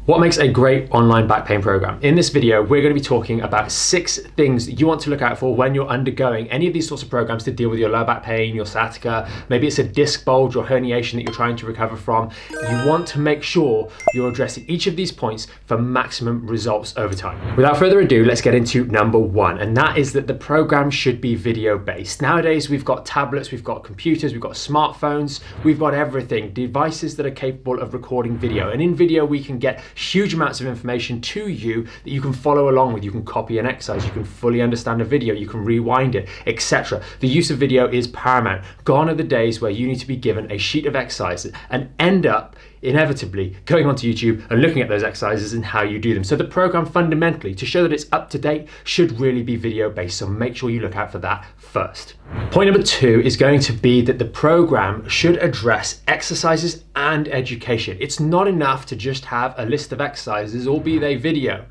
What makes a great online back pain program? In this video, we're going to be talking about 6 things that you want to look out for when you're undergoing any of these sorts of programs to deal with your lower back pain, your sciatica, maybe it's a disc bulge or herniation that you're trying to recover from. You want to make sure you're addressing each of these points for maximum results over time. Without further ado, let's get into number 1, and that is that the program should be video based. Nowadays, we've got tablets, we've got computers, we've got smartphones, we've got everything, devices that are capable of recording video. And in video, we can get huge amounts of information to you that you can follow along with. You can copy an exercise, you can fully understand a video, you can rewind it, etc. The use of video is paramount. Gone are the days where you need to be given a sheet of exercises and end up inevitably going onto YouTube and looking at those exercises and how you do them. So the program fundamentally, to show that it's up to date, should really be video based. So make sure you look out for that first. Point number 2 is going to be that the program should address exercises and education. It's not enough to just have a list of exercises, or be they video,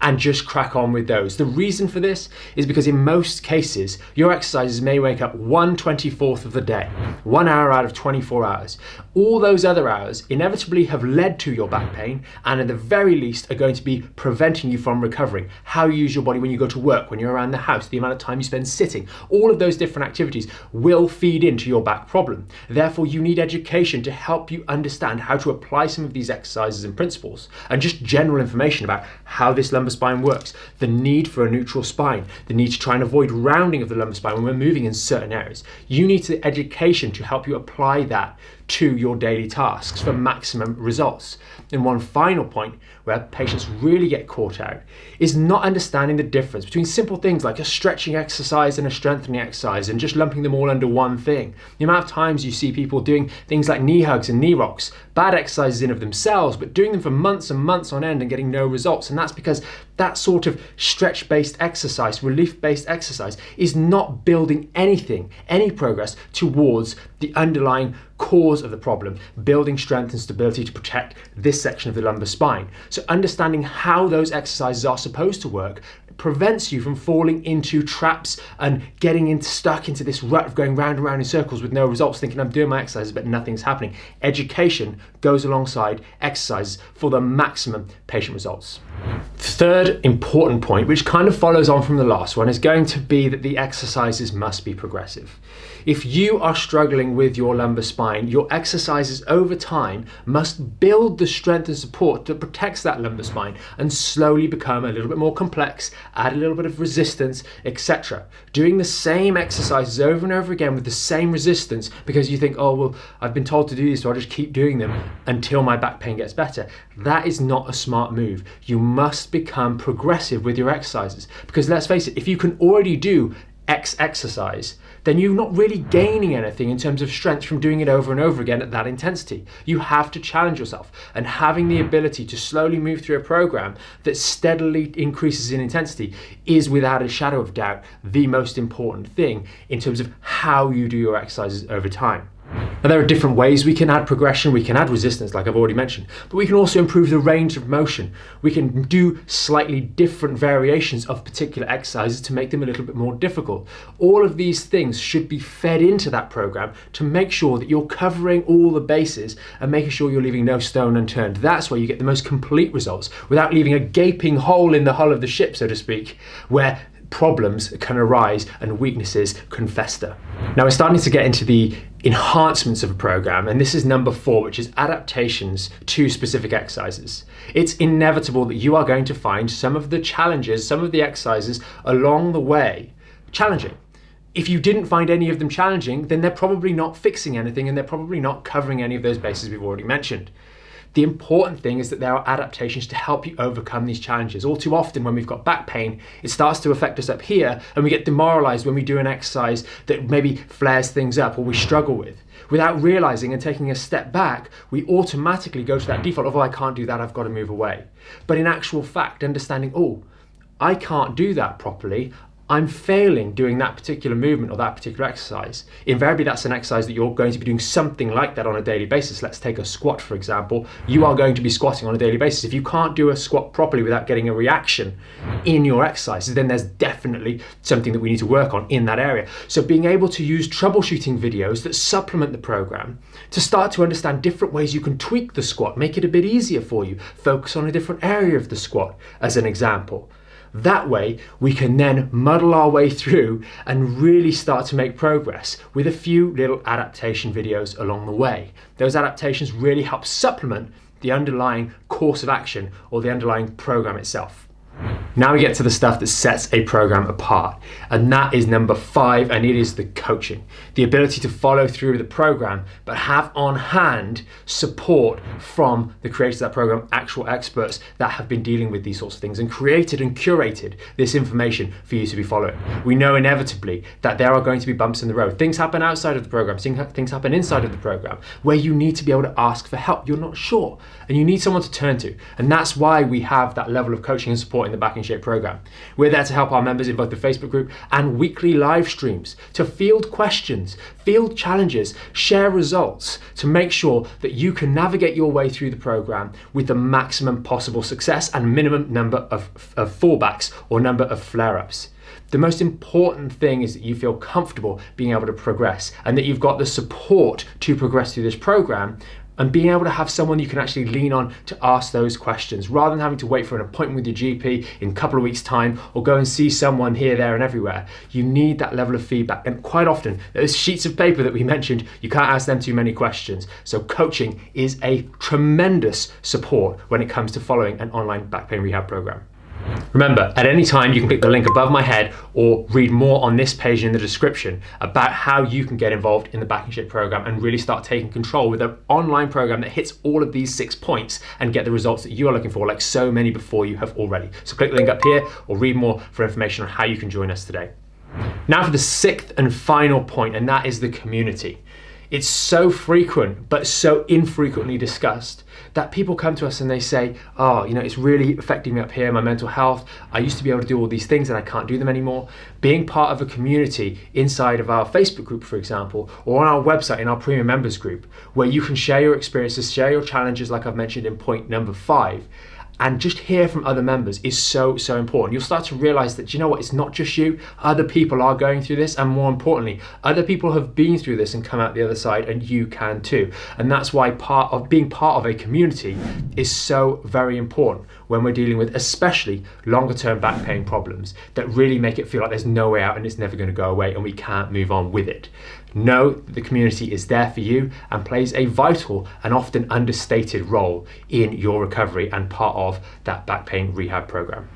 and just crack on with those. The reason for this is because in most cases, your exercises may wake up 1/24 of the day, 1 hour out of 24 hours. All those other hours inevitably have led to your back pain, and at the very least are going to be preventing you from recovering. How you use your body when you go to work, when you're around the house, the amount of time you spend sitting, all of those different activities will feed into your back problem. Therefore, you need education to help you understand how to apply some of these exercises and principles, and just general information about how this lumbar spine works, the need for a neutral spine, the need to try and avoid rounding of the lumbar spine when we're moving in certain areas. You need the education to help you apply that to your daily tasks for maximum results. And one final point where patients really get caught out is not understanding the difference between simple things like a stretching exercise and a strengthening exercise and just lumping them all under one thing. The amount of times you see people doing things like knee hugs and knee rocks, bad exercises in of themselves, but doing them for months and months on end and getting no results. And that's because that sort of stretch-based exercise, relief-based exercise, is not building anything, any progress towards the underlying cause of the problem, building strength and stability to protect this section of the lumbar spine. So understanding how those exercises are supposed to work prevents you from falling into traps and getting stuck into this rut of going round and round in circles with no results, thinking I'm doing my exercises but nothing's happening. Education goes alongside exercises for the maximum patient results. Third important point, which kind of follows on from the last one, is going to be that the exercises must be progressive. If you are struggling with your lumbar spine, your exercises over time must build the strength and support that protects that lumbar spine and slowly become a little bit more complex, add a little bit of resistance, etc. Doing the same exercises over and over again with the same resistance because you think, oh, well, I've been told to do this, so I'll just keep doing them until my back pain gets better. That is not a smart move. You must become progressive with your exercises, because let's face it, if you can already do X exercise, then you're not really gaining anything in terms of strength from doing it over and over again at that intensity. You have to challenge yourself, and having the ability to slowly move through a program that steadily increases in intensity is, without a shadow of doubt, the most important thing in terms of how you do your exercises over time. Now, there are different ways we can add progression. We can add resistance, like I've already mentioned, but we can also improve the range of motion. We can do slightly different variations of particular exercises to make them a little bit more difficult. All of these things should be fed into that program to make sure that you're covering all the bases and making sure you're leaving no stone unturned. That's where you get the most complete results, without leaving a gaping hole in the hull of the ship, so to speak, where problems can arise and weaknesses can fester. Now we're starting to get into the enhancements of a program, and this is number 4, which is adaptations to specific exercises. It's inevitable that you are going to find some of the challenges, some of the exercises along the way challenging. If you didn't find any of them challenging, then they're probably not fixing anything, and they're probably not covering any of those bases we've already mentioned. The important thing is that there are adaptations to help you overcome these challenges. All too often when we've got back pain, it starts to affect us up here, and we get demoralized when we do an exercise that maybe flares things up or we struggle with. Without realizing and taking a step back, we automatically go to that default of, oh, I can't do that, I've got to move away. But in actual fact, understanding, oh, I can't do that properly, I'm failing doing that particular movement or that particular exercise. Invariably, that's an exercise that you're going to be doing something like that on a daily basis. Let's take a squat, for example. You are going to be squatting on a daily basis. If you can't do a squat properly without getting a reaction in your exercises, then there's definitely something that we need to work on in that area. So being able to use troubleshooting videos that supplement the program to start to understand different ways you can tweak the squat, make it a bit easier for you, focus on a different area of the squat, as an example. That way, we can then muddle our way through and really start to make progress with a few little adaptation videos along the way. Those adaptations really help supplement the underlying course of action or the underlying program itself. Now we get to the stuff that sets a program apart, and that is number 5, and it is the coaching. The ability to follow through with the program, but have on hand support from the creators of that program, actual experts that have been dealing with these sorts of things and created and curated this information for you to be following. We know inevitably that there are going to be bumps in the road. Things happen outside of the program, things happen inside of the program, where you need to be able to ask for help. You're not sure, and you need someone to turn to, and that's why we have that level of coaching and support in the Back in Shape program. We're there to help our members in both the Facebook group and weekly live streams to field questions, field challenges, share results to make sure that you can navigate your way through the program with the maximum possible success and minimum number of fallbacks or number of flare-ups. The most important thing is that you feel comfortable being able to progress and that you've got the support to progress through this program, and being able to have someone you can actually lean on to ask those questions rather than having to wait for an appointment with your GP in a couple of weeks' time or go and see someone here, there and everywhere. You need that level of feedback, and quite often those sheets of paper that we mentioned, you can't ask them too many questions. So coaching is a tremendous support when it comes to following an online back pain rehab program. Remember, at any time you can click the link above my head or read more on this page in the description about how you can get involved in the Back in Shape program and really start taking control with an online program that hits all of these 6 points and get the results that you are looking for, like so many before you have already. So click the link up here or read more for information on how you can join us today. Now for the 6th and final point, and that is the community. It's so frequent, but so infrequently discussed that people come to us and they say, oh, it's really affecting me up here, my mental health. I used to be able to do all these things and I can't do them anymore. Being part of a community inside of our Facebook group, for example, or on our website in our premium members group, where you can share your experiences, share your challenges, like I've mentioned in point number 5, and just hear from other members is so important. You'll start to realize that, it's not just you, other people are going through this, and more importantly, other people have been through this and come out the other side, and you can too. And that's why being part of a community is so very important when we're dealing with especially longer term back pain problems that really make it feel like there's no way out and it's never going to go away and we can't move on with it. Know that the community is there for you and plays a vital and often understated role in your recovery and part of that back pain rehab program.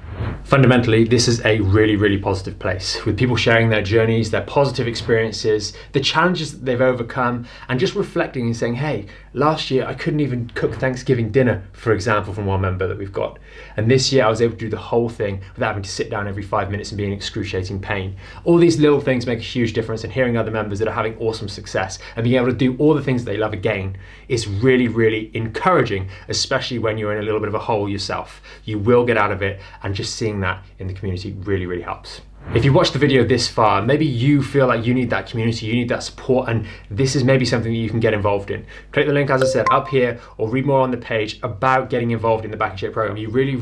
Fundamentally, this is a really positive place with people sharing their journeys, their positive experiences, the challenges that they've overcome, and just reflecting and saying, hey, last year I couldn't even cook Thanksgiving dinner, for example, from one member that we've got. And this year I was able to do the whole thing without having to sit down every 5 minutes and be in excruciating pain. All these little things make a huge difference, and hearing other members that are having awesome success and being able to do all the things that they love again is really encouraging, especially when you're in a little bit of a hole yourself. You will get out of it, and just seeing that in the community really helps. If you watched the video this far, maybe you feel like you need that community, you need that support, and this is maybe something that you can get involved in. Click the link, as I said, up here, or read more on the page about getting involved in the Back in Shape program. You really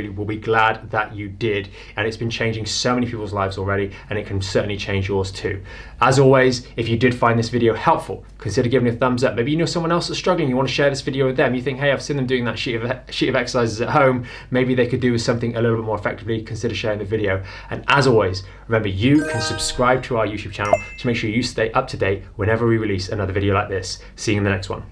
will be glad that you did, and it's been changing so many people's lives already, and it can certainly change yours too. As always, if you did find this video helpful, consider giving it a thumbs up. Maybe you know someone else that's struggling, you want to share this video with them. You think, hey, I've seen them doing that sheet of exercises at home. Maybe they could do something a little bit more effectively. Consider sharing the video. And as always, remember, you can subscribe to our YouTube channel to make sure you stay up to date whenever we release another video like this. See you in the next one.